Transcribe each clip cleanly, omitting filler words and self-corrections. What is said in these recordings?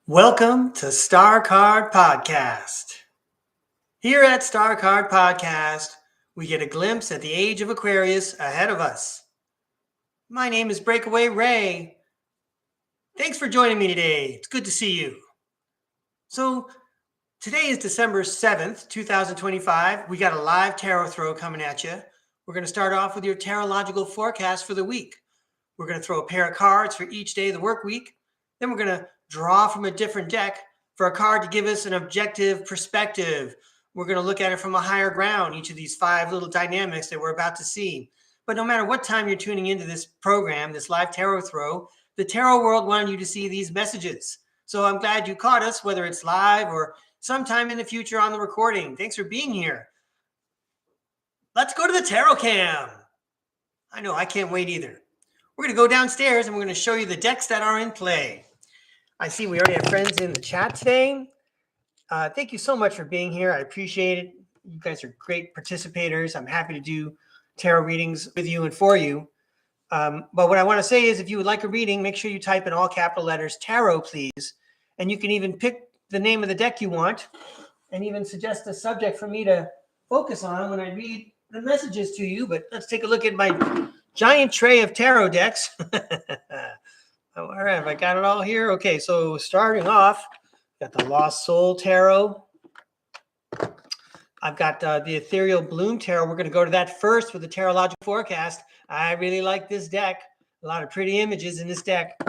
Welcome to STARCARD Podcast. Here at STARCARD Podcast, we get a glimpse at the age of Aquarius ahead of us. My name is Breakaway Ray. Thanks for joining me today. It's good to see you. So today is December 7th, 2025. We got a live tarot throw coming at you. We're going to start off with your Tarotlogical forecast for the week. We're going to throw a pair of cards for each day of the work week. Then we're going to draw from a different deck for a card to give us an objective perspective. We're going to look at it from a higher ground, each of these 5 little dynamics that we're about to see. But no matter what time you're tuning into this program, this live tarot throw, the tarot world wanted you to see these messages. So I'm glad you caught us, whether it's live or sometime in the future on the recording. Thanks for being here. Let's go to the tarot cam. I know, I can't wait either. We're going to go downstairs and we're going to show you the decks that are in play. I see we already have friends in the chat today. Thank you so much for being here. I appreciate it. You guys are great participators. I'm happy to do tarot readings with you and for you. But what I want to say is if you would like a reading, make sure you type in all capital letters tarot, please. And you can even pick the name of the deck you want and even suggest a subject for me to focus on when I read the messages to you. But let's take a look at my giant tray of tarot decks. All right, have I got it all here? Okay, so starting off, got the Lost Soul Tarot. I've got the Ethereal Bloom Tarot. We're going to go to that first with the Tarotlogical forecast. I really like this deck. A lot of pretty images in this deck.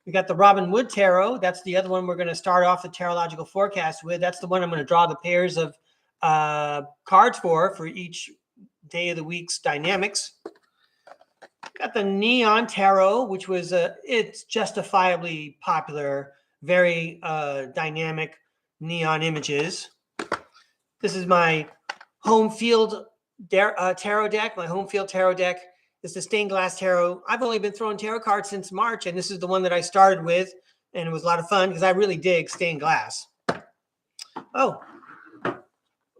We got the Robin Wood Tarot. That's the other one we're going to start off the Tarotlogical forecast with. That's the one I'm going to draw the pairs of cards for each day of the week's dynamics. Got the Neon Tarot, which was it's justifiably popular, very dynamic neon images. This is my home field tarot deck. My home field tarot deck is the stained glass tarot. I've only been throwing tarot cards since March, and this is the one that I started with, and it was a lot of fun because I really dig stained glass. Oh,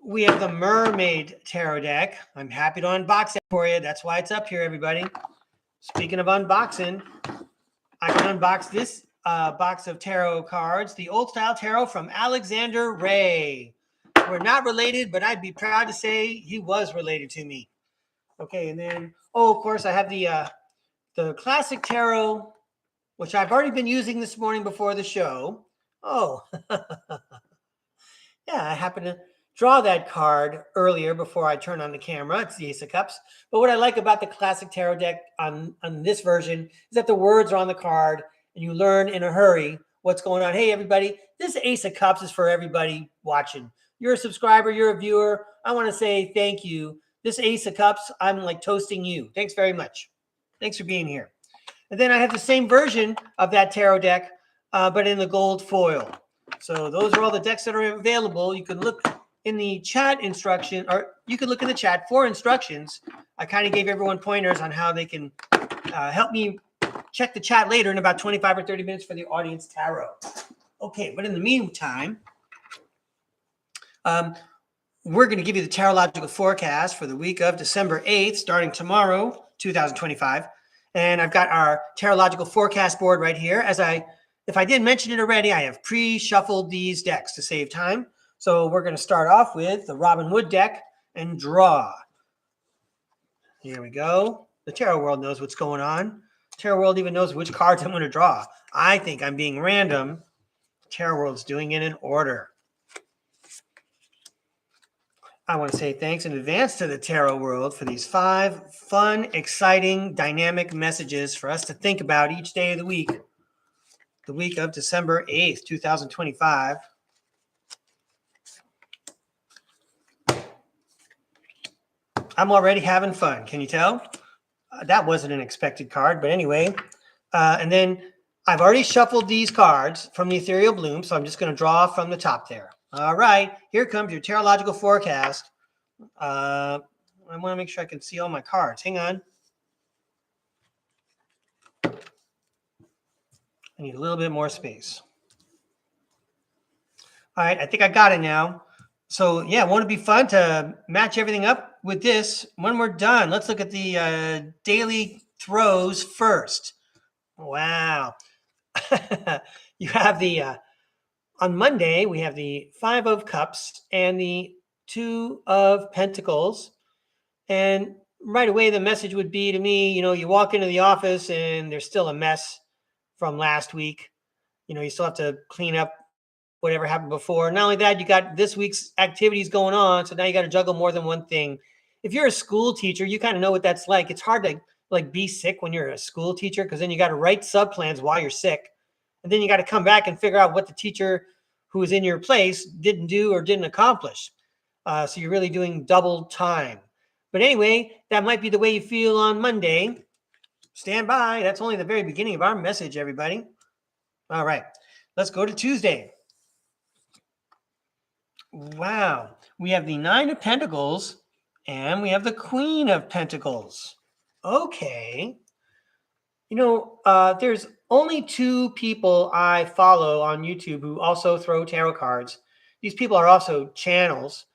we have the Mermaid Tarot deck. I'm happy to unbox it for you. That's why it's up here, everybody. Speaking of unboxing, I can unbox this box of tarot cards, the Old Style Tarot from Alexander Ray. We're not related, but I'd be proud to say he was related to me. Okay, and then, of course, I have the Classic Tarot, which I've already been using this morning before the show. Oh, yeah, I happened to draw that card earlier before I turn on the camera. It's the Ace of Cups. But what I like about the Classic Tarot deck on this version is that the words are on the card and you learn in a hurry what's going on. Hey, everybody, this Ace of Cups is for everybody watching. You're a subscriber, you're a viewer. I want to say thank you. This Ace of Cups, I'm like toasting you. Thanks very much. Thanks for being here. And then I have the same version of that tarot deck, but in the gold foil. So those are all the decks that are available. You can look in the chat instruction, or you can look in the chat for instructions. I kind of gave everyone pointers on how they can help me check the chat later in about 25 or 30 minutes for the audience tarot. Okay, but in the meantime, we're going to give you the Tarotlogical forecast for the week of December 8th, starting tomorrow, 2025. And I've got our Tarotlogical forecast board right here. If I didn't mention it already, I have pre-shuffled these decks to save time. So we're going to start off with the Robin Wood deck and draw. Here we go. The tarot world knows what's going on. The tarot world even knows which cards I'm going to draw. I think I'm being random. The tarot world's doing it in order. I want to say thanks in advance to the tarot world for these 5 fun, exciting, dynamic messages for us to think about each day of the week of December 8th, 2025. I'm already having fun. Can you tell? That wasn't an expected card, but anyway. And then I've already shuffled these cards from the Ethereal Bloom, so I'm just going to draw from the top there. All right, here comes your Tarotlogical forecast. I want to make sure I can see all my cards. Hang on. I need a little bit more space. All right, I think I got it now. So, yeah, won't it be fun to match everything up with this when we're done? Let's look at the daily throws first. Wow. You have the on Monday, we have the Five of Cups and the Two of Pentacles. And right away, the message would be to me, you walk into the office and there's still a mess from last week. You still have to clean up whatever happened before. Not only that, you got this week's activities going on. So now you got to juggle more than one thing. If you're a school teacher, you kind of know what that's like. It's hard to be sick when you're a school teacher, because then you got to write sub plans while you're sick. And then you got to come back and figure out what the teacher who was in your place didn't do or didn't accomplish. So you're really doing double time. But anyway, that might be the way you feel on Monday. Stand by. That's only the very beginning of our message, everybody. All right, let's go to Tuesday. Wow. We have the Nine of Pentacles and we have the Queen of Pentacles. Okay. There's only two people I follow on YouTube who also throw tarot cards. These people are also channels.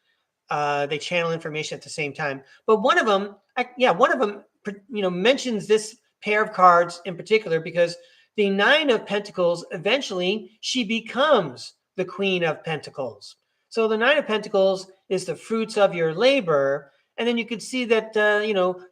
They channel information at the same time. But one of them, mentions this pair of cards in particular, because the Nine of Pentacles, eventually she becomes the Queen of Pentacles. So the Nine of Pentacles is the fruits of your labor. And then you can see that,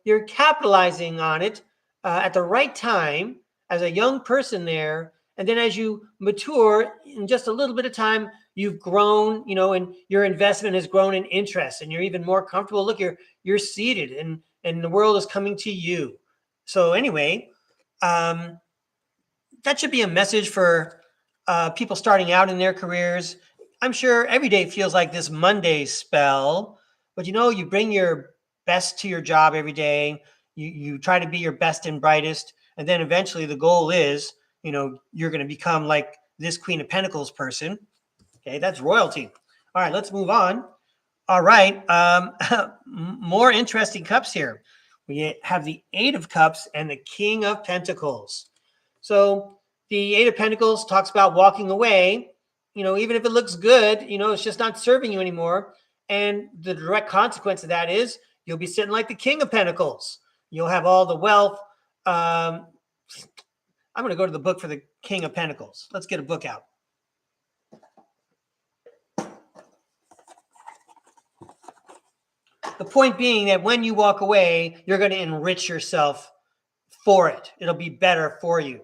you're capitalizing on it at the right time as a young person there. And then as you mature in just a little bit of time, you've grown, and your investment has grown in interest and you're even more comfortable. Look, you're seated and the world is coming to you. So anyway, that should be a message for people starting out in their careers. I'm sure every day feels like this Monday spell, but you bring your best to your job every day. You try to be your best and brightest. And then eventually the goal is, you're going to become like this Queen of Pentacles person. Okay, that's royalty. All right, let's move on. All right, more interesting cups here. We have the Eight of Cups and the King of Pentacles. So the Eight of Pentacles talks about walking away. Even if it looks good, it's just not serving you anymore. And the direct consequence of that is you'll be sitting like the King of Pentacles. You'll have all the wealth. I'm going to go to the book for the King of Pentacles. Let's get a book out. The point being that when you walk away, you're going to enrich yourself for it. It'll be better for you.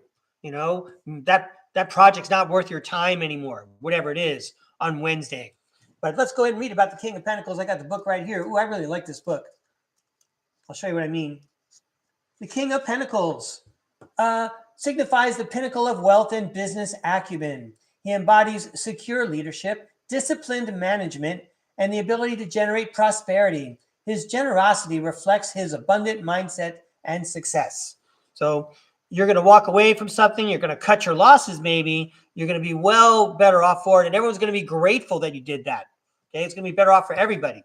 That project's not worth your time anymore, whatever it is, on Wednesday. But let's go ahead and read about the King of Pentacles. I got the book right here. Ooh, I really like this book. I'll show you what I mean. The King of Pentacles signifies the pinnacle of wealth and business acumen. He embodies secure leadership, disciplined management, and the ability to generate prosperity. His generosity reflects his abundant mindset and success. So you're going to walk away from something. You're going to cut your losses, maybe. You're going to be well better off for it. And everyone's going to be grateful that you did that. Okay, it's going to be better off for everybody.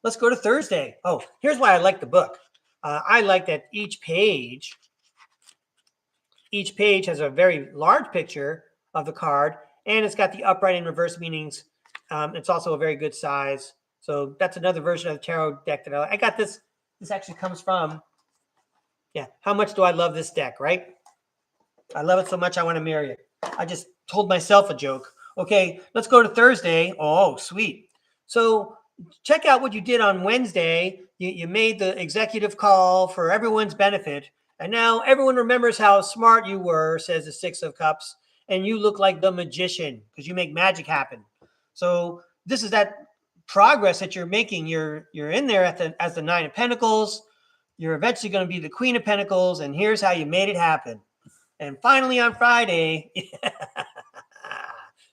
Let's go to Thursday. Oh, here's why I like the book. I like that each page has a very large picture of the card, and it's got the upright and reverse meanings. It's also a very good size. So that's another version of the tarot deck that I got. This actually comes from, How Much Do I Love This Deck, right? I love it so much I want to marry it. I just told myself a joke. Okay, let's go to Thursday. Oh, sweet. So check out what you did on Wednesday. You made the executive call for everyone's benefit. And now everyone remembers how smart you were, says the Six of Cups. And you look like the magician because you make magic happen. So this is that progress that you're making. You're in there as the Nine of Pentacles. You're eventually going to be the Queen of Pentacles. And here's how you made it happen. And finally on Friday,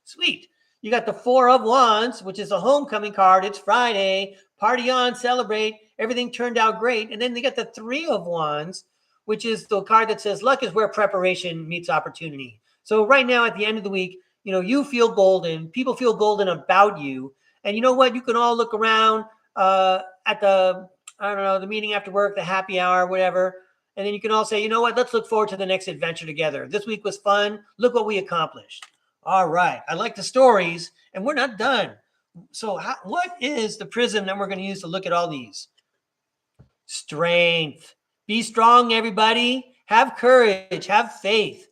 sweet. You got the Four of Wands, which is a homecoming card. It's Friday. Party on, celebrate. Everything turned out great. And then they got the Three of Wands, which is the card that says luck is where preparation meets opportunity. So right now at the end of the week, you feel golden. People feel golden about you. And you know what? You can all look around at the meeting after work, the happy hour, whatever. And then you can all say, you know what? Let's look forward to the next adventure together. This week was fun. Look what we accomplished. All right. I like the stories, and we're not done. So what is the prism that we're going to use to look at all these? Strength. Be strong, everybody. Have courage. Have faith.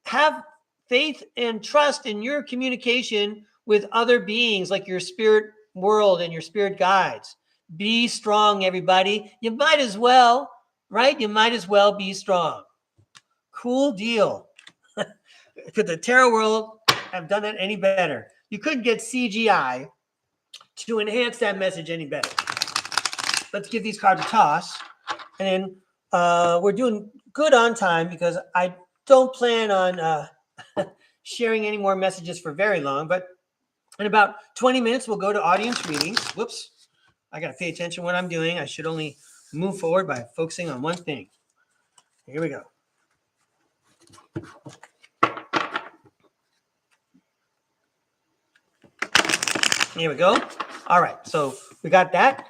Have faith and trust in your communication with other beings like your spirit world and your spirit guides. Be strong, everybody. You might as well, right? You might as well be strong. Cool deal. Could the tarot world have done it any better? You couldn't get CGI to enhance that message any better. Let's give these cards a toss. And then we're doing good on time because I don't plan on sharing any more messages for very long. But in about 20 minutes, we'll go to audience readings. Whoops. I got to pay attention to what I'm doing. I should only move forward by focusing on one thing. Here we go. Here we go. All right. So we got that.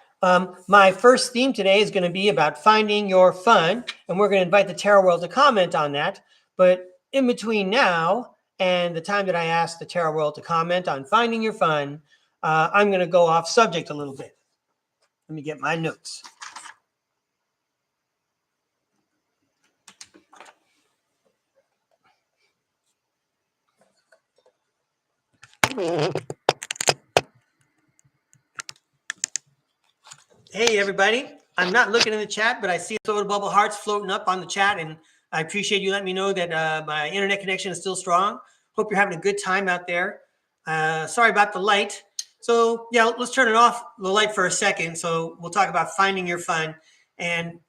My first theme today is going to be about finding your fun, and we're going to invite the tarot world to comment on that. But in between now and the time that I asked the tarot world to comment on finding your fun, I'm going to go off subject a little bit. Let me get my notes. Hey, everybody. I'm not looking in the chat, but I see soda bubble hearts floating up on the chat, and I appreciate you letting me know that my internet connection is still strong. Hope you're having a good time out there. Sorry about the light. So, yeah, let's turn it off, the light, for a second. So we'll talk about finding your fun and,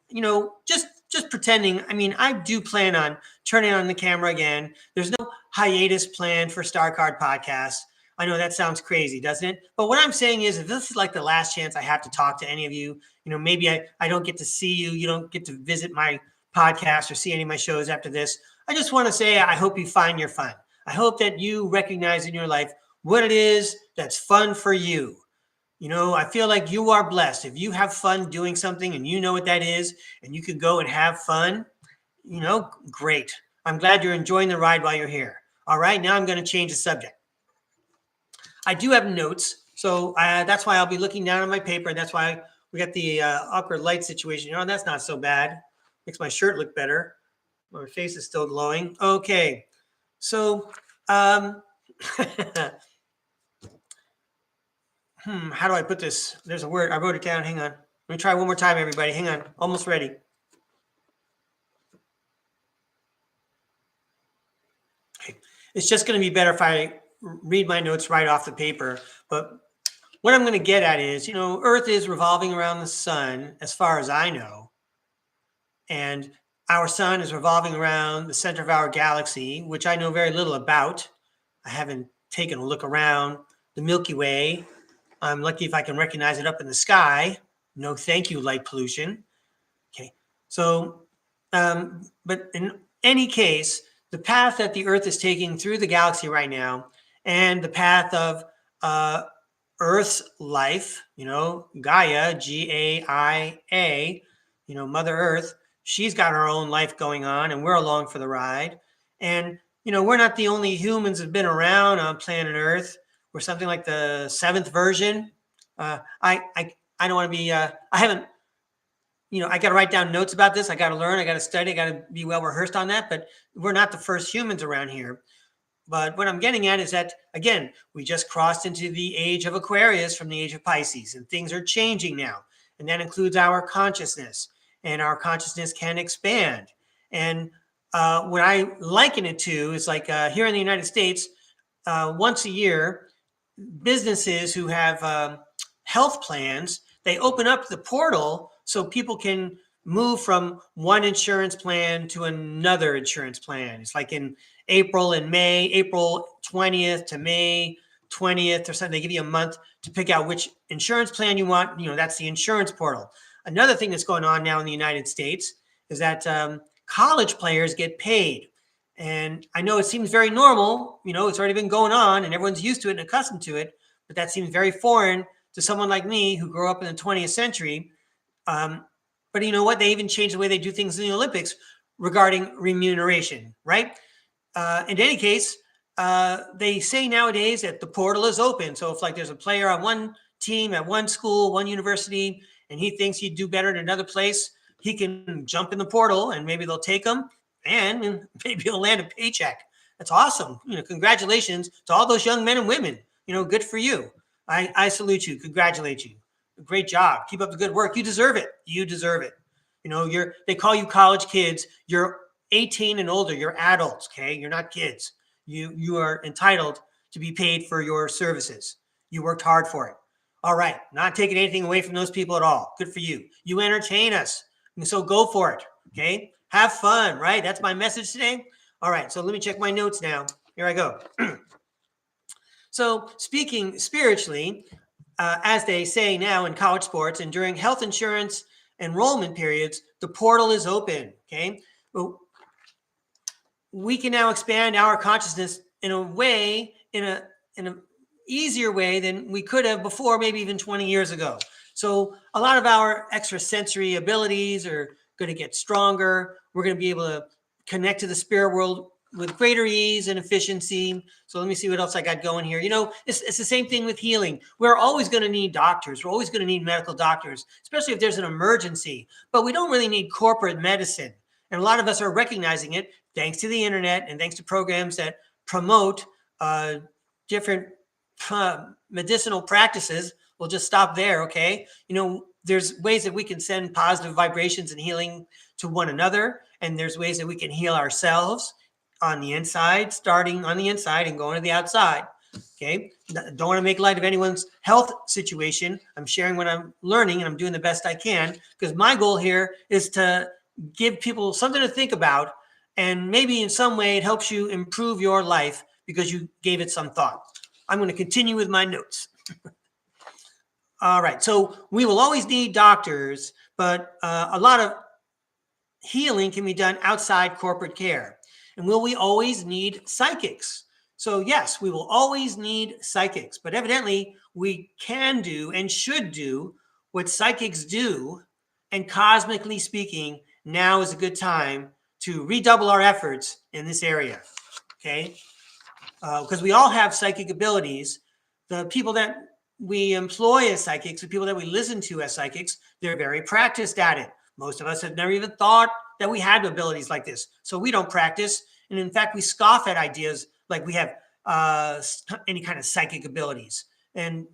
just pretending. I mean, I do plan on turning on the camera again. There's no hiatus plan for StarCard Podcast. I know that sounds crazy, doesn't it? But what I'm saying is, if this is like the last chance I have to talk to any of you, maybe I don't get to see you. You don't get to visit my podcast or see any of my shows after this. I just want to say I hope you find your fun. I hope that you recognize in your life what it is that's fun for you. I feel like you are blessed. If you have fun doing something and you know what that is and you can go and have fun, great. I'm glad you're enjoying the ride while you're here. All right, now I'm going to change the subject. I do have notes, so that's why I'll be looking down on my paper, and that's why we got the awkward light situation. That's not so bad. Makes my shirt look better. My face is still glowing. Okay, so how do I put this? There's a word. I wrote it down. Hang on. Let me try one more time, everybody. Hang on. Almost ready. Okay. It's just going to be better if I read my notes right off the paper. But what I'm going to get at is, Earth is revolving around the sun, as far as I know. And our sun is revolving around the center of our galaxy, which I know very little about. I haven't taken a look around the Milky Way. I'm lucky if I can recognize it up in the sky. No, thank you, light pollution. Okay. So, but in any case, the path that the Earth is taking through the galaxy right now, and the path of Earth's life, Gaia, Gaia, Mother Earth, she's got her own life going on, and we're along for the ride. And, we're not the only humans that have been around on planet Earth. We're something like the 7th version. I don't want to be, I haven't, I got to write down notes about this. I got to learn, I got to study, I got to be well rehearsed on that, but we're not the first humans around here. But what I'm getting at is that, again, we just crossed into the age of Aquarius from the age of Pisces, and things are changing now. And that includes our consciousness, and our consciousness can expand. And what I liken it to is like here in the United States, once a year, businesses who have health plans, they open up the portal so people can move from one insurance plan to another insurance plan. It's like in April and May, April 20th to May 20th or something. They give you a month to pick out which insurance plan you want. That's the insurance portal. Another thing that's going on now in the United States is that college players get paid. And I know it seems very normal. It's already been going on and everyone's used to it and accustomed to it. But that seems very foreign to someone like me who grew up in the 20th century. But you know what? They even changed the way they do things in the Olympics regarding remuneration, right? In any case, they say nowadays that the portal is open. So if there's a player on one team at one school, one university, and he thinks he'd do better in another place, he can jump in the portal and maybe they'll take him and maybe he'll land a paycheck. That's awesome. Congratulations to all those young men and women. Good for you. I salute you, congratulate you. Great job. Keep up the good work. You deserve it. You deserve it. They call you college kids. You're 18 and older. You're adults. Okay. You're not kids. You are entitled to be paid for your services. You worked hard for it. All right. Not taking anything away from those people at all. Good for you. You entertain us. And so go for it. Okay. Have fun, right? That's my message today. All right. So let me check my notes now. Here I go. So speaking spiritually, as they say now in college sports and during health insurance enrollment periods, the portal is open. Okay. Well, we can now expand our consciousness in a way, in a easier way than we could have before, maybe even 20 years ago. So a lot of our extrasensory abilities are going to get stronger. We're going to be able to connect to the spirit world with greater ease and efficiency. So let me see what else I got going here. It's the same thing with healing. We're always going to need doctors. We're always going to need medical doctors, especially if there's an emergency. But we don't really need corporate medicine. And a lot of us are recognizing it thanks to the internet and thanks to programs that promote different medicinal practices. We'll just stop there, okay? There's ways that we can send positive vibrations and healing to one another. And there's ways that we can heal ourselves on the inside, starting on the inside and going to the outside. Okay. Don't want to make light of anyone's health situation. I'm sharing what I'm learning and I'm doing the best I can because my goal here is to give people something to think about. And maybe in some way it helps you improve your life because you gave it some thought. I'm going to continue with my notes. All right. So we will always need doctors, but a lot of healing can be done outside corporate care. And will we always need psychics? So yes, we will always need psychics, but evidently we can do and should do what psychics do. And cosmically speaking, now is a good time to redouble our efforts in this area. Okay. Because we all have psychic abilities. The people that we employ as psychics, the people that we listen to as psychics, they're very practiced at it. Most of us have never even thought that we had abilities like this. So we don't practice. And in fact, we scoff at ideas like we have any kind of psychic abilities and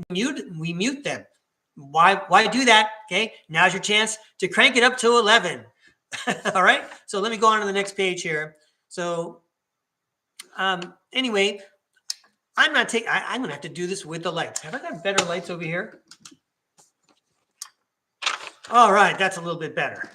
we mute them. Why do that? Okay. Now's your chance to crank it up to 11. All right. So let me go on to the next page here. So anyway, I'm going to have to do this with the lights. Have I got better lights over here? All right. That's a little bit better.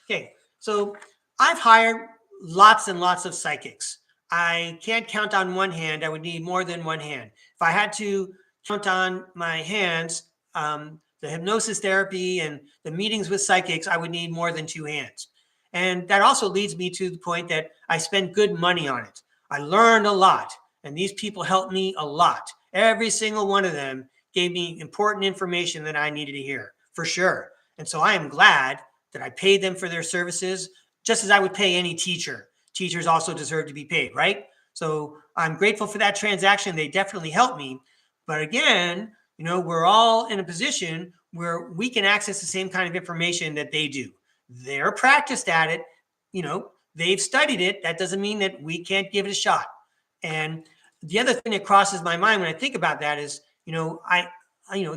Okay. So I've hired lots and lots of psychics. I can't count on one hand. I would need more than one hand. If I had to count on my hands, the hypnosis therapy and the meetings with psychics, I would need more than two hands. And that also leads me to the point that I spend good money on it. I learned a lot, and these people helped me a lot. Every single one of them gave me important information that I needed to hear, for sure. And so I am glad that I paid them for their services, just as I would pay any teacher. Teachers also deserve to be paid, right? So I'm grateful for that transaction. They definitely helped me. But again, we're all in a position where we can access the same kind of information that they do. They're practiced at it. They've studied it. That doesn't mean that we can't give it a shot. And the other thing that crosses my mind when I think about that is, I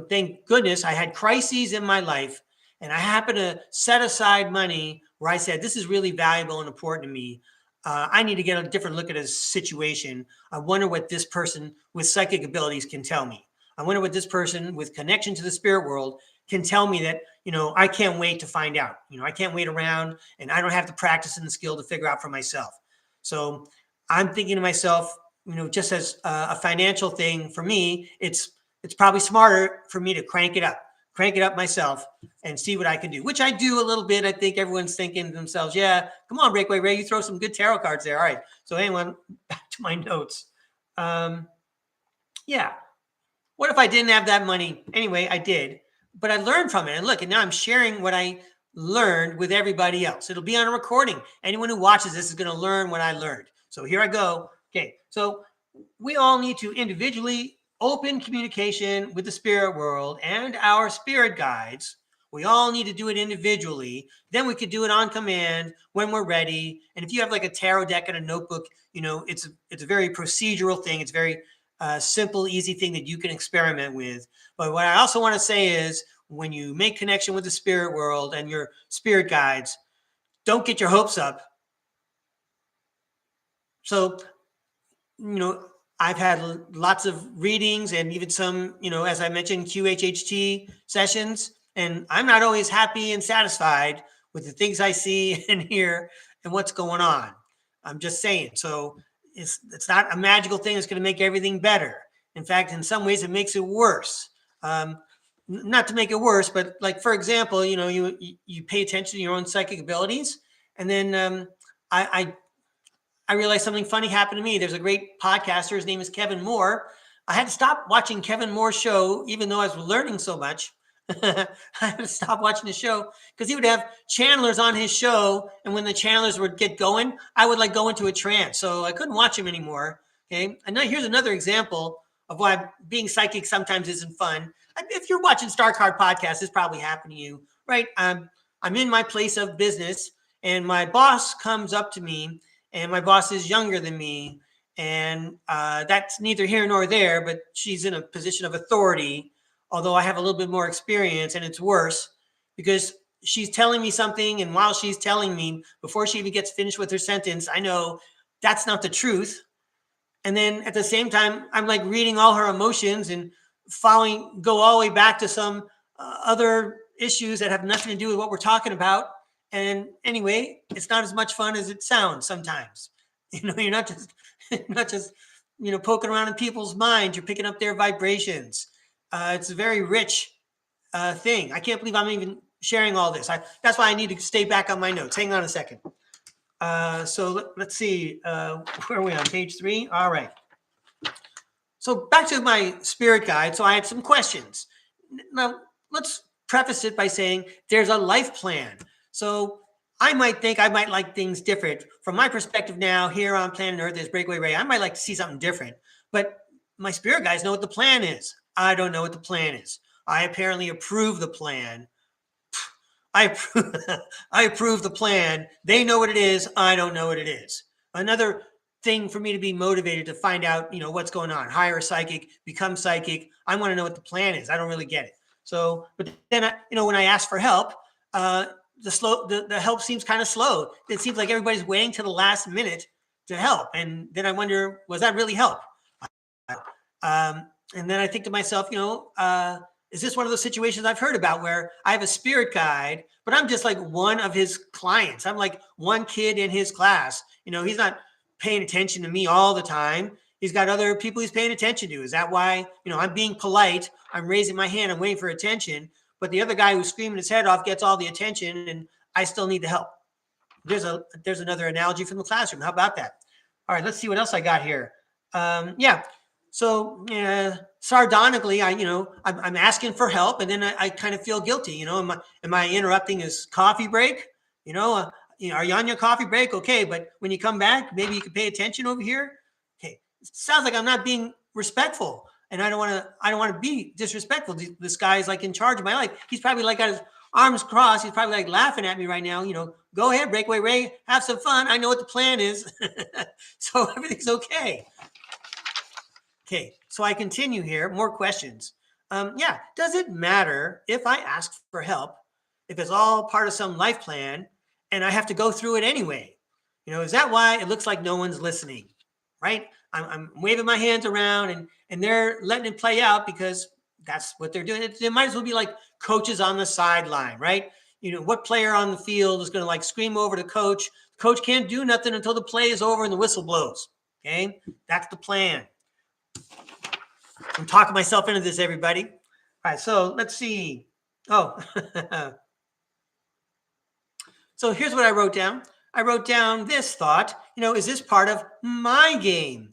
thank goodness I had crises in my life, and I happened to set aside money where I said, this is really valuable and important to me. I need to get a different look at his situation. I wonder what this person with psychic abilities can tell me. I wonder what this person with connection to the spirit world can tell me that, I can't wait to find out. I can't wait around, and I don't have the practice and the skill to figure out for myself. So I'm thinking to myself, just as a financial thing for me, it's probably smarter for me to crank it up myself and see what I can do, which I do a little bit. I think everyone's thinking to themselves, yeah, come on, Breakaway Ray, you throw some good tarot cards there. All right. So anyway, back to my notes. Yeah. What if I didn't have that money? Anyway, I did, but I learned from it. And look, and now I'm sharing what I learned with everybody else. It'll be on a recording. Anyone who watches this is going to learn what I learned. So here I go. Okay. So we all need to individually open communication with the spirit world and our spirit guides, We all need to do it individually. Then we could do it on command when we're ready. And if you have like a tarot deck and a notebook, it's a very procedural thing. It's very simple, easy thing that you can experiment with. But what I also want to say is when you make connection with the spirit world and your spirit guides, don't get your hopes up. So, I've had lots of readings and even some, as I mentioned, QHHT sessions, and I'm not always happy and satisfied with the things I see and hear and what's going on. I'm just saying. So it's not a magical thing that's going to make everything better. In fact, in some ways, it makes it worse. Not to make it worse, but like, for example, you pay attention to your own psychic abilities, and then I realized something funny happened to me. There's a great podcaster. His name is Kevin Moore. I had to stop watching Kevin Moore's show, even though I was learning so much. I had to stop watching the show because he would have channelers on his show. And when the channelers would get going, I would go into a trance. So I couldn't watch him anymore. Okay. And now here's another example of why being psychic sometimes isn't fun. If you're watching StarCard podcast, this probably happened to you, right? I'm in my place of business and my boss comes up to me. And my boss is younger than me, and that's neither here nor there, but she's in a position of authority, although I have a little bit more experience, and it's worse because she's telling me something, and while she's telling me, before she even gets finished with her sentence, I know that's not the truth. And then at the same time, I'm reading all her emotions and go all the way back to some other issues that have nothing to do with what we're talking about. And anyway, it's not as much fun as it sounds sometimes. You're not just poking around in people's minds. You're picking up their vibrations. It's a very rich thing. I can't believe I'm even sharing all this. That's why I need to stay back on my notes. Hang on a second. So let's see. Where are we on? Page 3? All right. So back to my spirit guide. So I had some questions. Now, let's preface it by saying there's a life plan. So I might think I might like things different. From my perspective now, here on planet Earth, there's Breakaway Ray. I might like to see something different. But my spirit guides know what the plan is. I don't know what the plan is. I apparently approve the plan. I approve the plan. They know what it is. I don't know what it is. Another thing for me to be motivated to find out, what's going on. Hire a psychic, become psychic. I want to know what the plan is. I don't really get it. So, but then, when I ask for help, the help seems kind of slow. It seems like everybody's waiting to the last minute to help. And then I wonder, was that really help? And then I think to myself, is this one of those situations I've heard about where I have a spirit guide, but I'm just like one of his clients. I'm like one kid in his class. He's not paying attention to me all the time. He's got other people he's paying attention to. Is that why, I'm being polite? I'm raising my hand. I'm waiting for attention. But the other guy who's screaming his head off gets all the attention, and I still need the help. There's another analogy from the classroom. How about that? All right, let's see what else I got here. So sardonically, I'm asking for help, and then I kind of feel guilty. Am I interrupting his coffee break? Are you on your coffee break? Okay, but when you come back, maybe you can pay attention over here. Okay, it sounds like I'm not being respectful. And I don't want to be disrespectful. This guy is in charge of my life. He's probably got his arms crossed. He's probably laughing at me right now. Go ahead, Breakaway Ray, have some fun. I know what the plan is. So everything's okay. Okay, so I continue here. More questions. Does it matter if I ask for help, if it's all part of some life plan and I have to go through it anyway? Is that why it looks like no one's listening, right? I'm waving my hands around and they're letting it play out because that's what they're doing. It might as well be like coaches on the sideline, right? What player on the field is going to scream over the coach? Coach can't do nothing until the play is over and the whistle blows. Okay, that's the plan. I'm talking myself into this, everybody. All right, so let's see. Oh, so here's what I wrote down. I wrote down this thought, is this part of my game?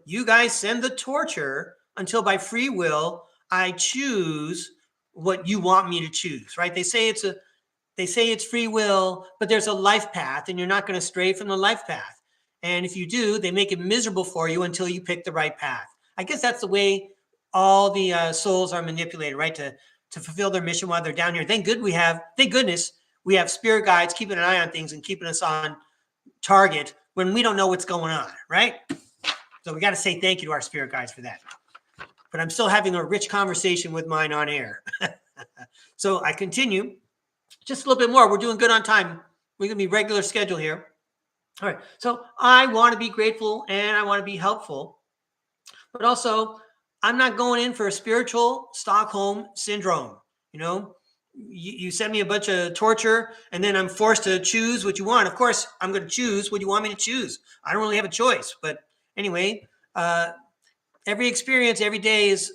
You guys send the torture until by free will, I choose what you want me to choose, right? They say it's free will, but there's a life path and you're not going to stray from the life path. And if you do, they make it miserable for you until you pick the right path. I guess that's the way all the souls are manipulated, right? to fulfill their mission while they're down here. Thank goodness we have spirit guides keeping an eye on things and keeping us on target when we don't know what's going on, right? So we got to say thank you to our spirit guides for that. But I'm still having a rich conversation with mine on air. So I continue just a little bit more. We're doing good on time. We're going to be regular schedule here. All right. So I want to be grateful and I want to be helpful, but also I'm not going in for a spiritual Stockholm syndrome. You know, you send me a bunch of torture and then I'm forced to choose what you want. Of course, I'm going to choose what you want me to choose. I don't really have a choice. But anyway, every experience, every day is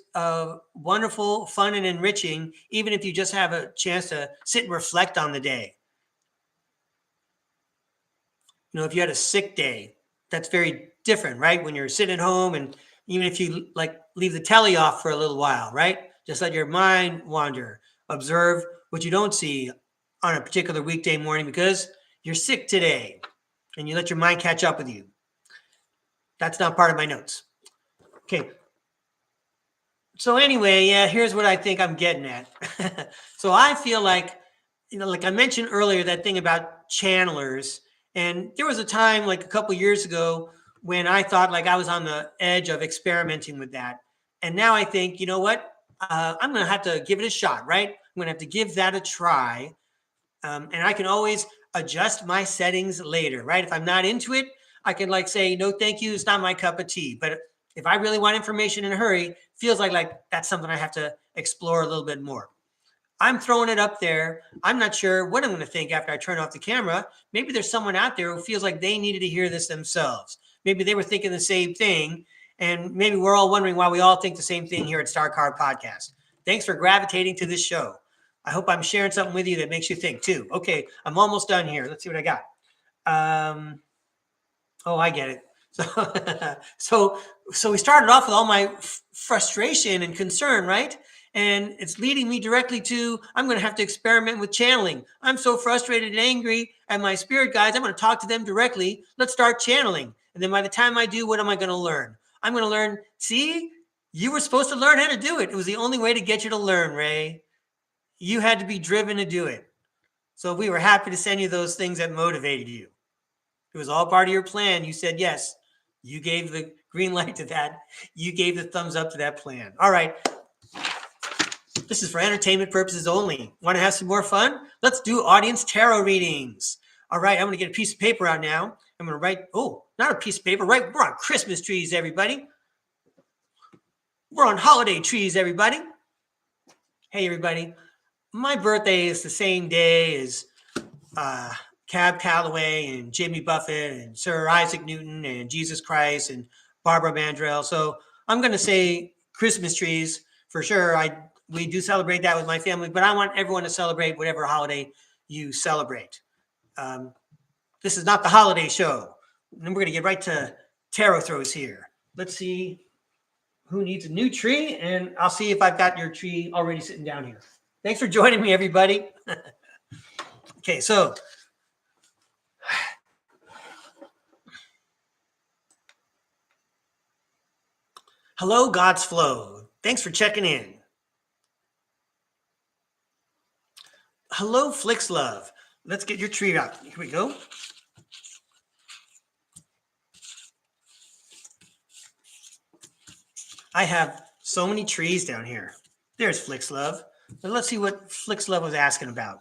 wonderful, fun, and enriching, even if you just have a chance to sit and reflect on the day. You know, if you had a sick day, that's very different, right? When you're sitting at home and even if you like leave the telly off for a little while, right? Just let your mind wander, observe what you don't see on a particular weekday morning because you're sick today and you let your mind catch up with you. That's not part of my notes. Okay. So anyway, yeah, here's what I think I'm getting at. So I feel like, you know, like I mentioned earlier, that thing about channelers. And there was a time like a couple years ago when I thought like I was on the edge of experimenting with that. And now I think, you know what? I'm going to have to give it a shot, right? I'm going to have to give that a try. And I can always adjust my settings later, right? If I'm not into it, I can like say, no, thank you. It's not my cup of tea. But if I really want information in a hurry, feels like that's something I have to explore a little bit more. I'm throwing it up there. I'm not sure what I'm going to think after I turn off the camera. Maybe there's someone out there who feels like they needed to hear this themselves. Maybe they were thinking the same thing. And maybe we're all wondering why we all think the same thing here at StarCard Podcast. Thanks for gravitating to this show. I hope I'm sharing something with you that makes you think too. Okay, I'm almost done here. Let's see what I got. Oh, I get it. So we started off with all my frustration and concern, right? And it's leading me directly to, I'm going to have to experiment with channeling. I'm so frustrated and angry at my spirit guides. I'm going to talk to them directly. Let's start channeling. And then by the time I do, what am I going to learn? I'm going to learn, see, you were supposed to learn how to do it. It was the only way to get you to learn, Ray. You had to be driven to do it. So we were happy to send you those things that motivated you. It was all part of your plan. You said yes. You gave the green light to that. You gave the thumbs up to that plan. All right. This is for entertainment purposes only. Want to have some more fun? Let's do audience tarot readings. All right. I'm going to get a piece of paper out now. I'm going to write, not a piece of paper, right? We're on Christmas trees, everybody. We're on holiday trees, everybody. Hey, everybody. My birthday is the same day as Cab Calloway and Jimmy Buffett and Sir Isaac Newton and Jesus Christ and Barbara Mandrell. So I'm going to say Christmas trees for sure. We do celebrate that with my family, but I want everyone to celebrate whatever holiday you celebrate. This is not the holiday show. And we're going to get right to tarot throws here. Let's see who needs a new tree, and I'll see if I've got your tree already sitting down here. Thanks for joining me, everybody. Okay, so hello, God's Flow. Thanks for checking in. Hello, Flix Love. Let's get your tree out. Here we go. I have so many trees down here. There's Flix Love. But let's see what Flix Love was asking about.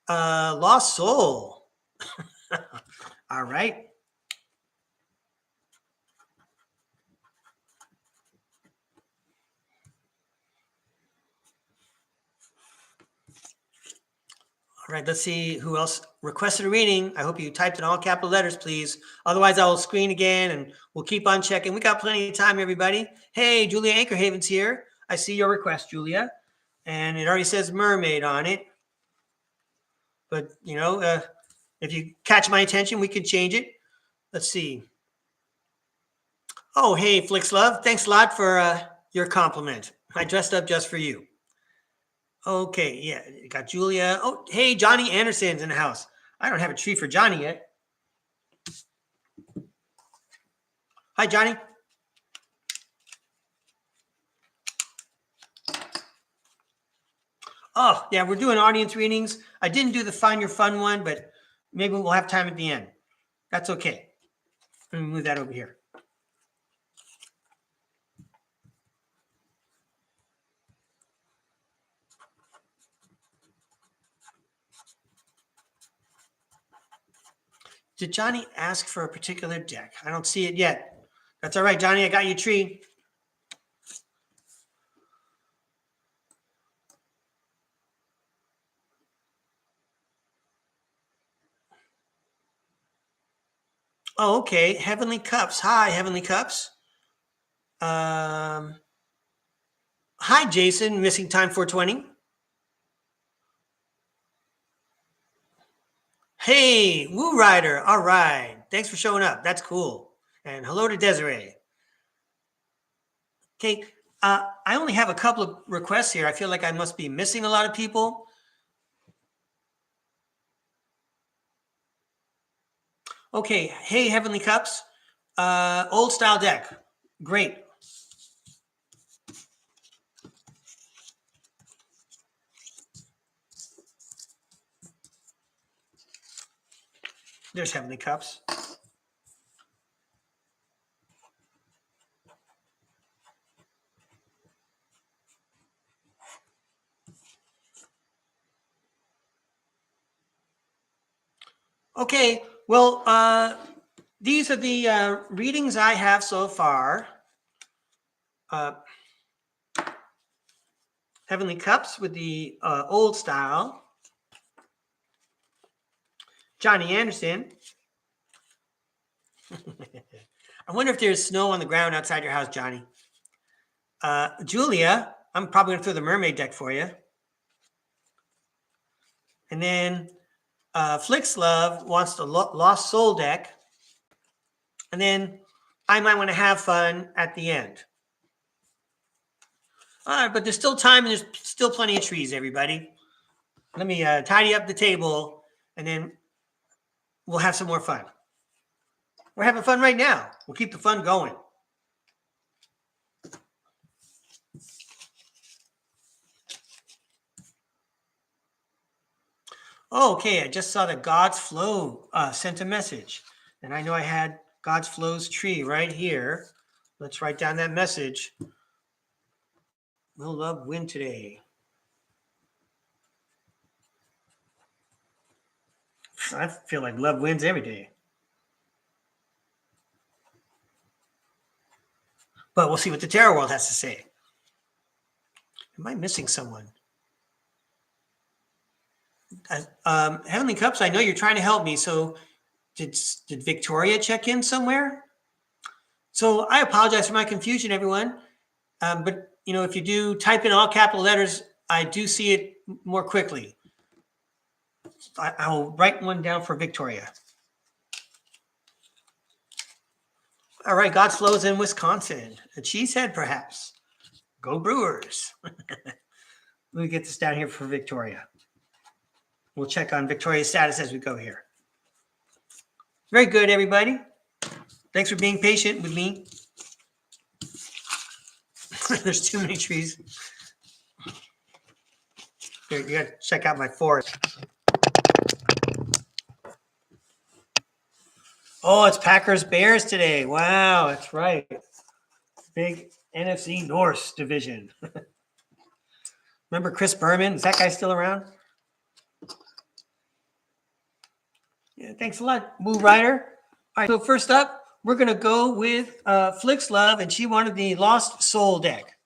Lost Soul. All right. All right, let's see who else requested a reading. I hope you typed in all capital letters, please. Otherwise, I will screen again and we'll keep on checking. We got plenty of time, everybody. Hey, Julia Anchorhaven's here. I see your request, Julia. And it already says mermaid on it. But, you know, if you catch my attention, we could change it. Let's see. Oh, hey, Flix Love. Thanks a lot for your compliment. I dressed up just for you. Okay, yeah, got Julia. Oh, hey, Johnny Anderson's in the house. I don't have a tree for Johnny yet. Hi, Johnny. Oh, yeah, we're doing audience readings. I didn't do the Find Your Fun one, but maybe we'll have time at the end. That's okay. Let me move that over here. Did Johnny ask for a particular deck? I don't see it yet. That's all right, Johnny. I got you a tree. Oh, okay. Heavenly Cups. Hi, Heavenly Cups. Hi, Jason. Missing time 420. Hey, Woo Rider. All right. Thanks for showing up. That's cool. And hello to Desiree. Okay. I only have a couple of requests here. I feel like I must be missing a lot of people. Okay. Hey, Heavenly Cups. Old style deck. Great. There's Heavenly Cups. Okay, well, these are the readings I have so far. Heavenly Cups with the old style. Johnny Anderson. I wonder if there's snow on the ground outside your house, Johnny. Julia, I'm probably going to throw the mermaid deck for you. And then Flix Love wants the Lost Soul deck. And then I might want to have fun at the end. All right, but there's still time and there's still plenty of trees, everybody. Let me tidy up the table and then we'll have some more fun. We're having fun right now. We'll keep the fun going. Oh, okay, I just saw that God's Flow sent a message. And I know I had God's Flow's tree right here. Let's write down that message. Will love win today? I feel like love wins every day. But we'll see what the tarot world has to say. Am I missing someone? Heavenly Cups, I know you're trying to help me. So did Victoria check in somewhere? So I apologize for my confusion, everyone. But you know, if you do type in all capital letters, I do see it more quickly. I'll write one down for Victoria. All right, God's Flow is in Wisconsin. A cheesehead, perhaps. Go Brewers. Let me get this down here for Victoria. We'll check on Victoria's status as we go here. Very good, everybody. Thanks for being patient with me. There's too many trees. Here, you got to check out my forest. Oh, it's Packers Bears today. Wow, that's right. Big NFC North division. Remember Chris Berman? Is that guy still around? Yeah, thanks a lot, Woo Rider. All right, so first up, we're going to go with Flix Love, and she wanted the Lost Soul deck.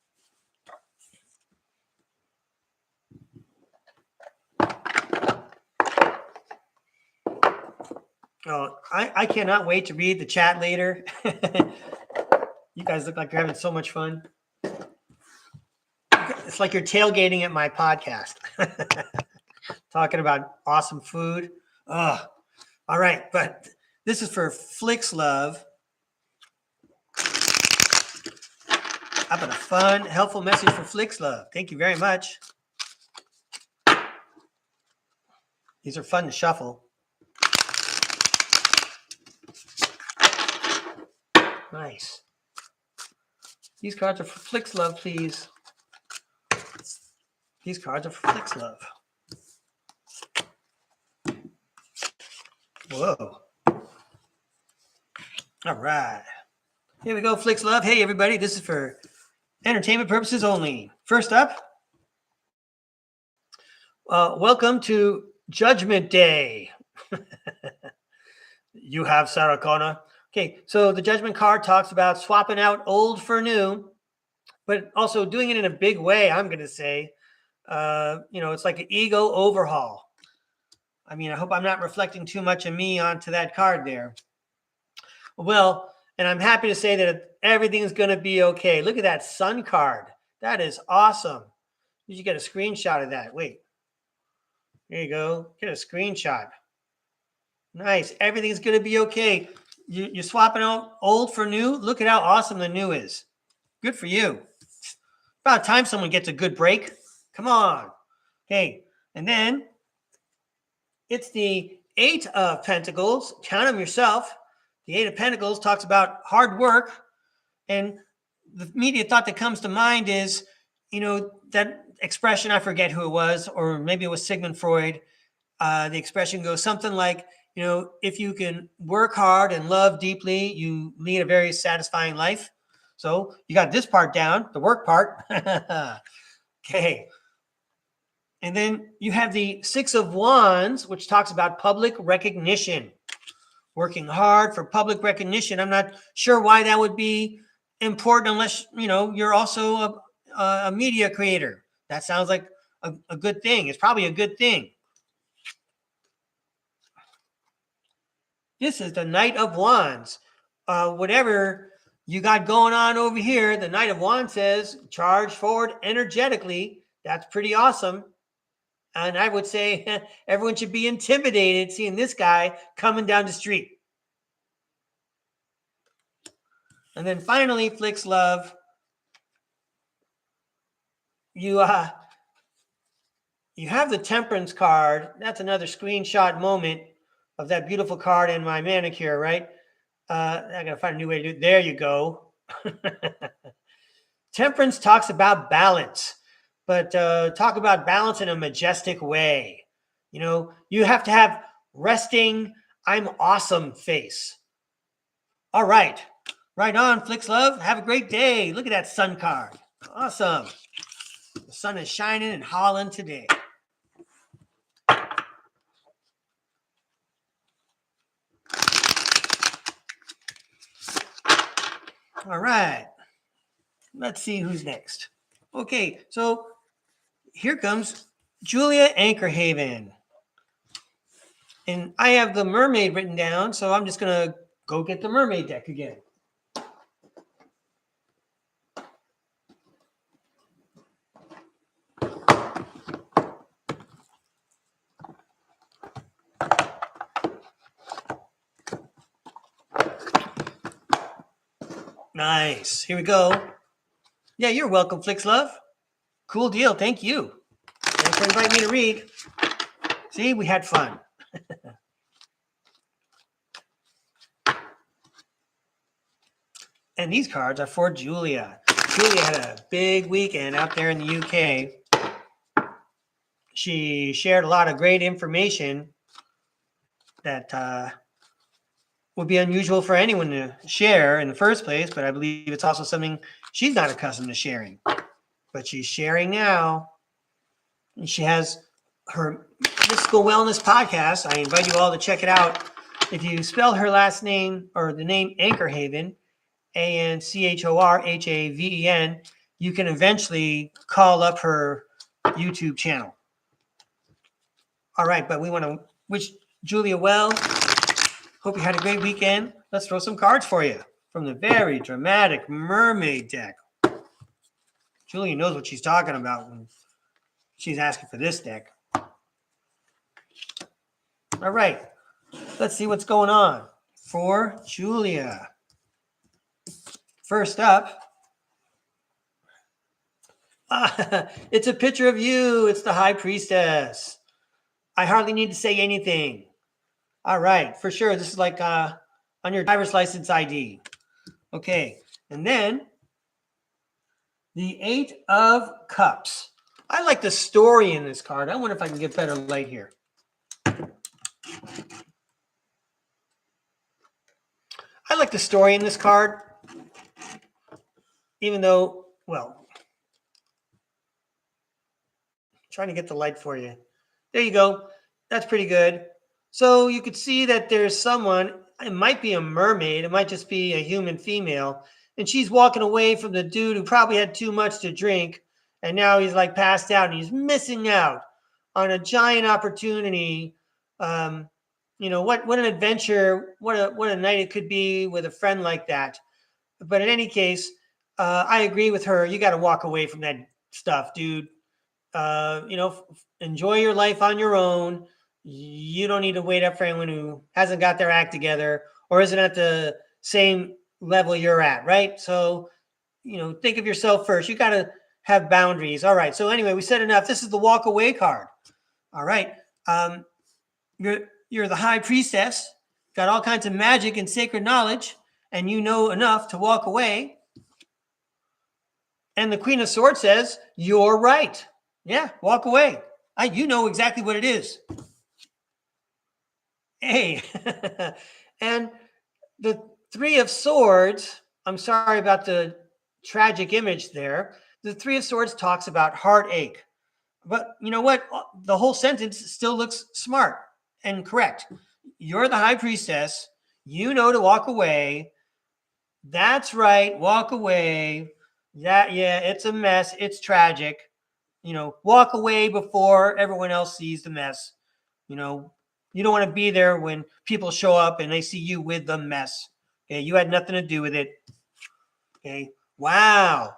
Oh, I cannot wait to read the chat later. You guys look like you're having so much fun. It's like you're tailgating at my podcast. Talking about awesome food. Oh, all right, but this is for Flix Love. How about a fun, helpful message for Flix Love? Thank you very much. These are fun to shuffle. Nice. These cards are for Flix Love, please. These cards are for Flix Love. Whoa. All right. Here we go, Flix Love. Hey, everybody. This is for entertainment purposes only. First up, welcome to Judgment Day. You have Sarah Connor. Okay, so the Judgment card talks about swapping out old for new, but also doing it in a big way, I'm going to say. It's like an ego overhaul. I mean, I hope I'm not reflecting too much of me onto that card there. Well, and I'm happy to say that everything's going to be okay. Look at that Sun card. That is awesome. You should get a screenshot of that. Wait. There you go. Get a screenshot. Nice. Everything's going to be okay. You're swapping out old for new. Look at how awesome the new is. Good for you. About time someone gets a good break. Come on. Okay. And then it's the 8 of Pentacles. Count them yourself. The 8 of Pentacles talks about hard work. And the immediate thought that comes to mind is, that expression, I forget who it was, or maybe it was Sigmund Freud. The expression goes something like, if you can work hard and love deeply, you lead a very satisfying life. So you got this part down, the work part. Okay. And then you have the 6 of Wands, which talks about public recognition. Working hard for public recognition. I'm not sure why that would be important unless, you're also a media creator. That sounds like a good thing. It's probably a good thing. This is the Knight of Wands. Whatever you got going on over here, the Knight of Wands says, charge forward energetically. That's pretty awesome. And I would say everyone should be intimidated seeing this guy coming down the street. And then finally, Flix Love, you have the Temperance card. That's another screenshot moment of that beautiful card in my manicure, right? I got to find a new way to do it. There you go. Temperance talks about balance, but talk about balance in a majestic way. You have to have resting, I'm awesome face. All right. Right on, Flix Love. Have a great day. Look at that Sun card. Awesome. The sun is shining in Holland today. All right. Let's see who's next. Okay, so here comes Julia Anchorhaven. And I have the mermaid written down, so I'm just going to go get the mermaid deck again. Nice. Here we go. Yeah, you're welcome, Flix Love. Cool deal. Thank you. Thanks for inviting me to read. See, we had fun. And these cards are for Julia. Julia had a big weekend out there in the UK. She shared a lot of great information that would be unusual for anyone to share in the first place, but I believe it's also something she's not accustomed to sharing. But she's sharing now. And she has her Mystical Wellness podcast. I invite you all to check it out. If you spell her last name or the name Anchorhaven, Anchorhaven, you can eventually call up her YouTube channel. All right, but we want to wish Julia well. Hope you had a great weekend. Let's throw some cards for you from the very dramatic mermaid deck. Julia knows what she's talking about when she's asking for this deck. All right, let's see what's going on for Julia. First up, it's a picture of you. It's the High Priestess. I hardly need to say anything. All right, for sure. This is like on your driver's license ID. Okay, and then the 8 of Cups. I like the story in this card. I wonder if I can get better light here. I like the story in this card, even though, well, trying to get the light for you. There you go. That's pretty good. So you could see that there's someone, it might be a mermaid, it might just be a human female, and she's walking away from the dude who probably had too much to drink, and now he's like passed out and he's missing out on a giant opportunity. What an adventure, what a night it could be with a friend like that. But in any case, I agree with her. You got to walk away from that stuff, dude. Enjoy your life on your own. You don't need to wait up for anyone who hasn't got their act together or isn't at the same level you're at, right? So, think of yourself first. You got to have boundaries. All right. So anyway, we said enough. This is the walk away card. All right. You're the high priestess, got all kinds of magic and sacred knowledge, and you know enough to walk away. And the Queen of Swords says, you're right. Yeah, walk away. You know exactly what it is. Hey, and the Three of Swords, I'm sorry about the tragic image there. The Three of Swords talks about heartache. But you know what? The whole sentence still looks smart and correct. You're the high priestess. You know to walk away. That's right. Walk away. Yeah, it's a mess. It's tragic. Walk away before everyone else sees the mess. You don't want to be there when people show up and they see you with the mess. Okay, you had nothing to do with it. Okay, wow.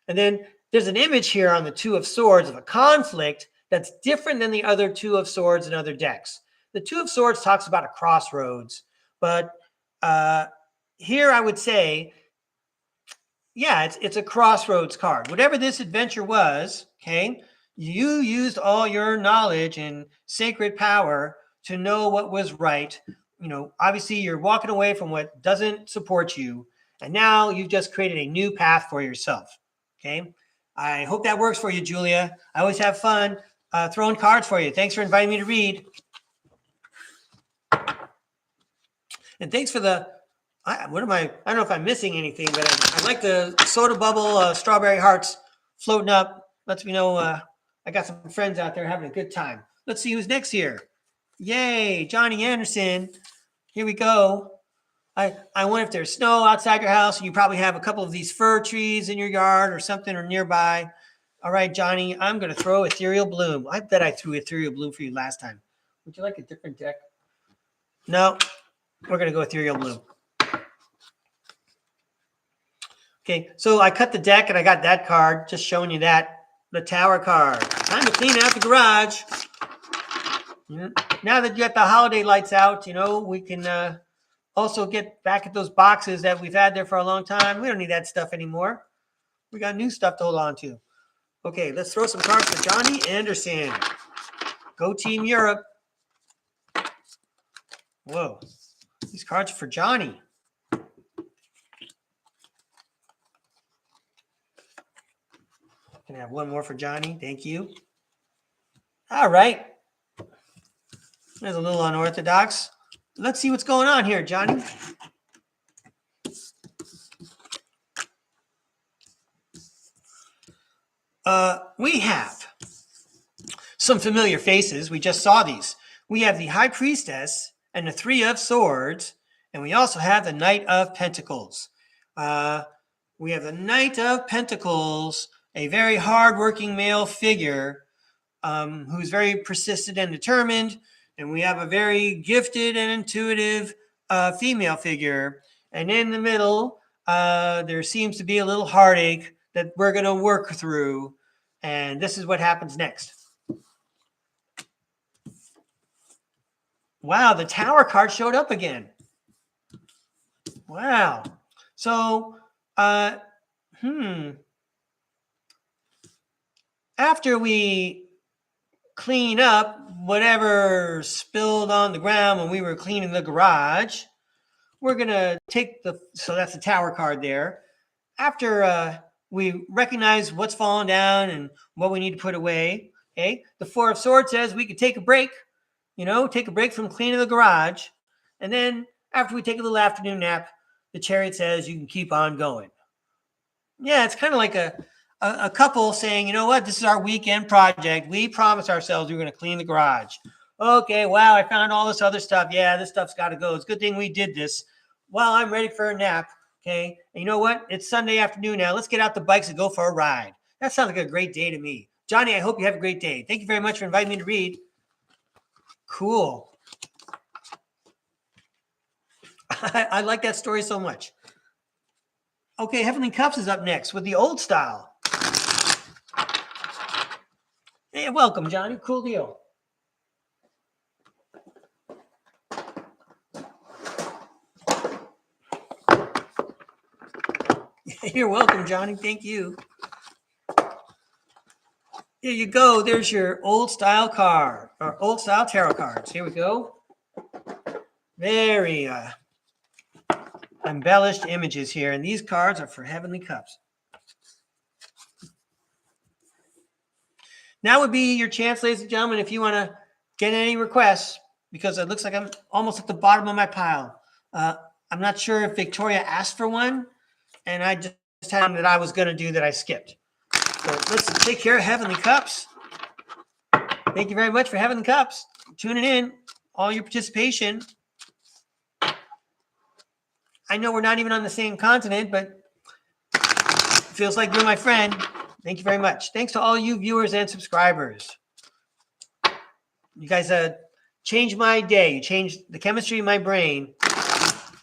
And then there's an image here on the Two of Swords of a conflict that's different than the other Two of Swords in other decks. The Two of Swords talks about a crossroads, but here I would say, yeah, it's a crossroads card. Whatever this adventure was, okay, you used all your knowledge and sacred power to know what was right. Obviously you're walking away from what doesn't support you, and now you've just created a new path for yourself. Okay, I hope that works for you, Julia. I always have fun throwing cards for you. Thanks for inviting me to read. And thanks for the, I don't know if I'm missing anything, but I like the soda bubble strawberry hearts floating up. Lets me know I got some friends out there having a good time. Let's see who's next here. Yay, Johnny Anderson. Here we go. I wonder if there's snow outside your house, and you probably have a couple of these fir trees in your yard or something or nearby. All right, Johnny, I'm going to throw Ethereal Bloom. I bet I threw Ethereal Bloom for you last time. Would you like a different deck? No, we're going to go Ethereal Bloom. Okay, so I cut the deck and I got that card, just showing you that, the Tower card. Time to clean out the garage. Now that you got the holiday lights out, we can also get back at those boxes that we've had there for a long time. We don't need that stuff anymore. We got new stuff to hold on to. Okay, let's throw some cards for Johnny Anderson. Go Team Europe. Whoa, these cards are for Johnny. Can I have one more for Johnny? Thank you. All right. There's a little unorthodox. Let's see what's going on here, Johnny. We have some familiar faces. We just saw these. We have the High Priestess and the Three of Swords, and we also have the Knight of Pentacles. We have the Knight of Pentacles, a very hardworking male figure who's very persistent and determined. And we have a very gifted and intuitive female figure. And in the middle, there seems to be a little heartache that we're going to work through. And this is what happens next. Wow, the Tower card showed up again. Wow. So, after we clean up whatever spilled on the ground when we were cleaning the garage, we're going to take so that's the Tower card there. After We recognize what's fallen down and what we need to put away. Okay. The Four of Swords says we could take a break, take a break from cleaning the garage. And then after we take a little afternoon nap, the Chariot says you can keep on going. Yeah, it's kind of like a couple saying, you know what, this is our weekend project. We promised ourselves we were going to clean the garage. Okay, wow, I found all this other stuff. Yeah, this stuff's got to go. It's a good thing we did this. Well, I'm ready for a nap. Okay, and you know what? It's Sunday afternoon now. Let's get out the bikes and go for a ride. That sounds like a great day to me. Johnny, I hope you have a great day. Thank you very much for inviting me to read. Cool. I like that story so much. Okay, Heavenly Cups is up next with the old style. Hey, welcome, Johnny. Cool deal. You're welcome, Johnny. Thank you. Here you go. There's your old style card, or old style tarot cards. Here we go. Very embellished images here, and these cards are for Heavenly Cups. Now would be your chance, ladies and gentlemen, if you want to get any requests, because it looks like I'm almost at the bottom of my pile. I'm not sure if Victoria asked for one, and I just had one that I was going to do that I skipped. So let's take care of Heavenly Cups. Thank you very much for Heavenly Cups. Tuning in, all your participation. I know we're not even on the same continent, but it feels like you're my friend. Thank you very much. Thanks to all you viewers and subscribers. You guys changed my day. You changed the chemistry of my brain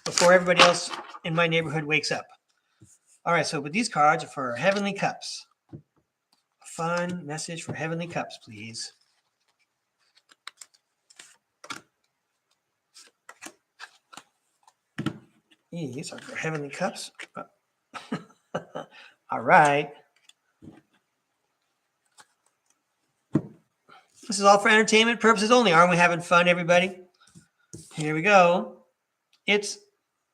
before everybody else in my neighborhood wakes up. All right, so but these cards are for Heavenly Cups. A fun message for Heavenly Cups, please. These are for Heavenly Cups. All right. This is all for entertainment purposes only. Aren't we having fun, everybody? Here we go. It's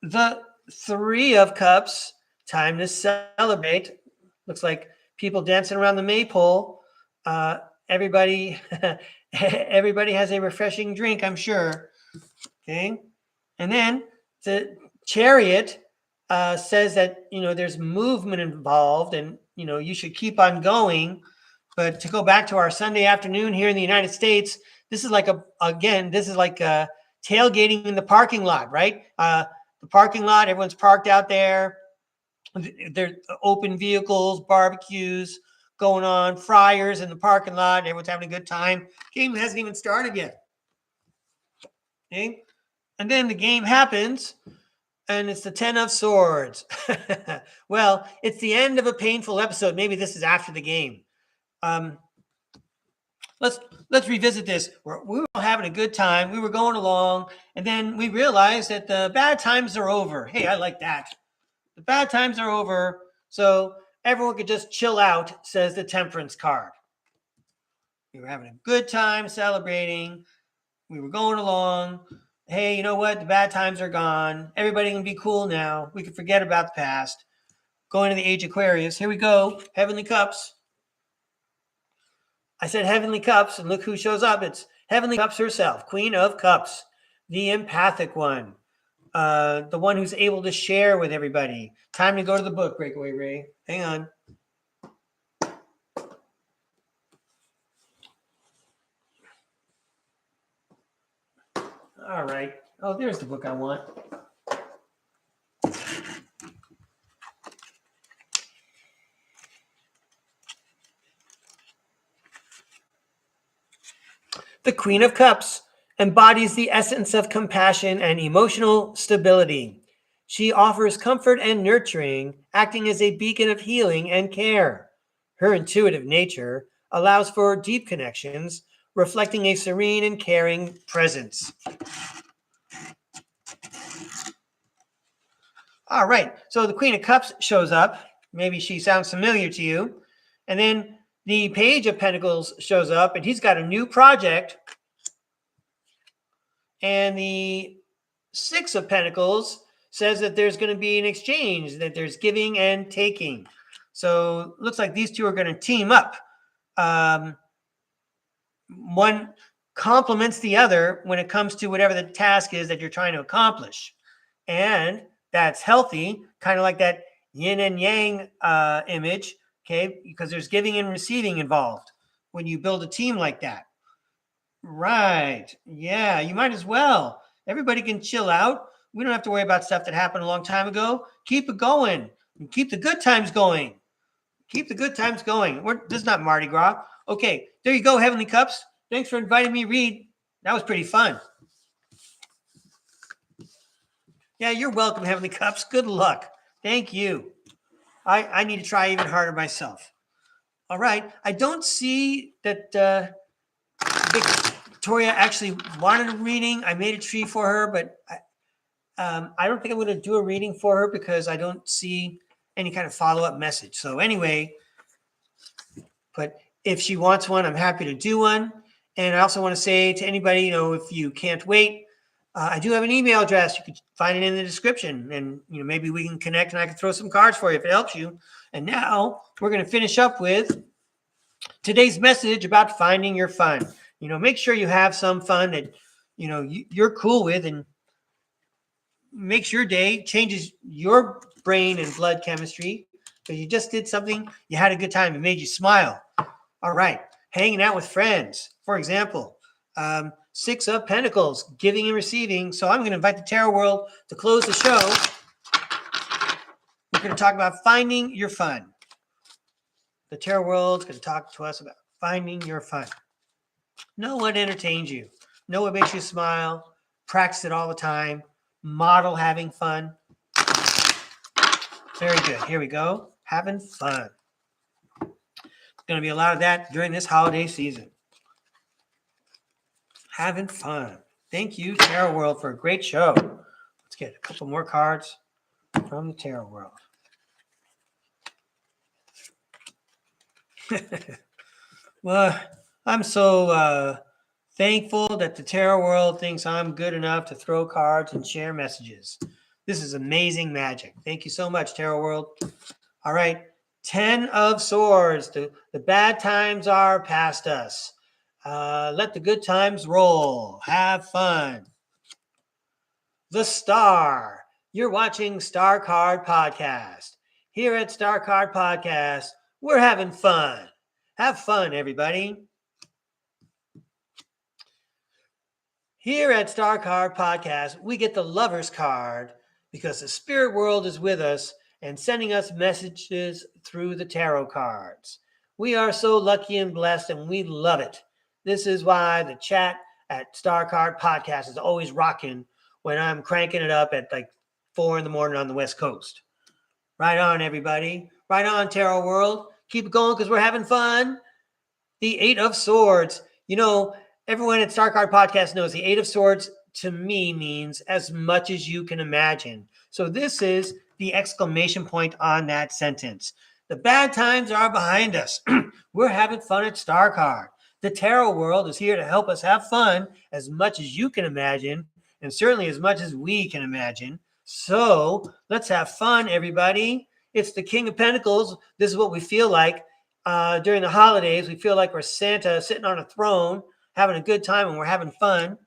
the Three of Cups. Time to celebrate. Looks like people dancing around the maypole. Everybody has a refreshing drink, I'm sure. Okay. And then the Chariot says that, there's movement involved and, you should keep on going. But to go back to our Sunday afternoon here in the United States, this is like tailgating in the parking lot, right? The parking lot, everyone's parked out there. There's open vehicles, barbecues going on, fryers in the parking lot. Everyone's having a good time. Game hasn't even started yet. Okay? And then the game happens, and it's the Ten of Swords. Well, it's the end of a painful episode. Maybe this is after the game. Let's revisit this. We were having a good time. We were going along, and then we realized that the bad times are over. Hey, I like that. The bad times are over, so everyone could just chill out, says the Temperance card. We were having a good time celebrating. We were going along. Hey, you know what? The bad times are gone. Everybody can be cool now. We can forget about the past. Going to the age Aquarius. Here we go. Heavenly Cups. I said Heavenly Cups, and look who shows up. It's Heavenly Cups herself, Queen of Cups, the empathic one, the one who's able to share with everybody. Time to go to the book, Breakaway Ray. Hang on. All right. Oh, there's the book I want. The Queen of Cups embodies the essence of compassion and emotional stability. She offers comfort and nurturing, acting as a beacon of healing and care. Her intuitive nature allows for deep connections, reflecting a serene and caring presence. All right, so the Queen of Cups shows up. Maybe she sounds familiar to you. And then the Page of Pentacles shows up, and he's got a new project. And the Six of Pentacles says that there's going to be an exchange, that there's giving and taking. So looks like these two are going to team up. One complements the other when it comes to whatever the task is that you're trying to accomplish. And that's healthy, kind of like that yin and yang image, okay? Because there's giving and receiving involved when you build a team like that. Right. Yeah, you might as well. Everybody can chill out. We don't have to worry about stuff that happened a long time ago. Keep it going. Keep the good times going. Keep the good times going. This is not Mardi Gras. Okay, there you go, Heavenly Cups. Thanks for inviting me to read. That was pretty fun. Yeah, you're welcome, Heavenly Cups. Good luck. Thank you. I need to try even harder myself. All right. I don't see that Victoria actually wanted a reading. I made a tree for her, but I don't think I'm going to do a reading for her because I don't see any kind of follow-up message. So anyway, but if she wants one, I'm happy to do one. And I also want to say to anybody, if you can't wait, I do have an email address. You can find it in the description, and maybe we can connect and I can throw some cards for you if it helps you. And now we're going to finish up with today's message about finding your fun. Make sure you have some fun that you're cool with and makes your day, changes your brain and blood chemistry. So you just did something, you had a good time, it made you smile. All right, hanging out with friends, for example. Six of Pentacles, giving and receiving. So I'm going to invite the Tarot World to close the show. We're going to talk about finding your fun. The Tarot World's going to talk to us about finding your fun. Know what entertains you. Know what makes you smile. Practice it all the time. Model having fun. Very good. Here we go. Having fun. There's going to be a lot of that during this holiday season. Having fun. Thank you, Tarot World, for a great show. Let's get a couple more cards from the Tarot World. Well, I'm so thankful that the Tarot World thinks I'm good enough to throw cards and share messages. This is amazing magic. Thank you so much, Tarot World. All right. 10 of Swords. The bad times are past us. Let the good times roll. Have fun. The Star. You're watching STARCARD Podcast. Here at STARCARD Podcast, we're having fun. Have fun, everybody. Here at STARCARD Podcast, we get the Lover's card because the spirit world is with us and sending us messages through the tarot cards. We are so lucky and blessed, and we love it. This is why the chat at STARCARD Podcast is always rocking when I'm cranking it up at like 4 a.m. on the West Coast. Right on, everybody. Right on, Tarot World. Keep it going because we're having fun. The 8 of Swords. Everyone at STARCARD Podcast knows the 8 of Swords to me means as much as you can imagine. So this is the exclamation point on that sentence. The bad times are behind us. We're having fun at STARCARD. The Tarot World is here to help us have fun as much as you can imagine, and certainly as much as we can imagine. So let's have fun, everybody. It's the King of Pentacles. This is what we feel like during the holidays. We feel like we're Santa sitting on a throne, having a good time, and we're having fun.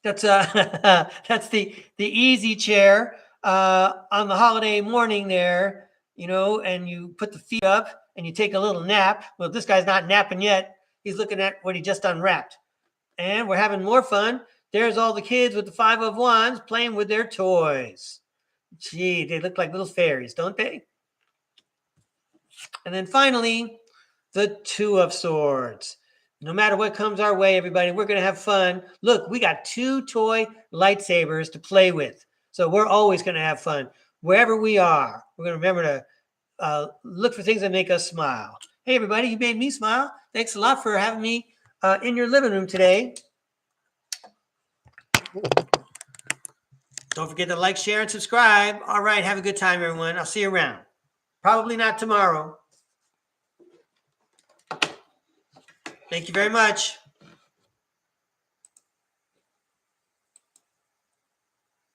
That's that's the easy chair on the holiday morning there, and you put the feet up and you take a little nap. Well, this guy's not napping yet. He's looking at what he just unwrapped. And we're having more fun. There's all the kids with the 5 of Wands playing with their toys. Gee, they look like little fairies, don't they? And then finally, the 2 of Swords. No matter what comes our way, everybody, we're going to have fun. Look, we got 2 toy lightsabers to play with. So we're always going to have fun. Wherever we are, we're going to remember to look for things that make us smile. Hey, everybody, you made me smile. Thanks a lot for having me in your living room today. Don't forget to like, share, and subscribe. All right, have a good time, everyone. I'll see you around. Probably not tomorrow. Thank you very much.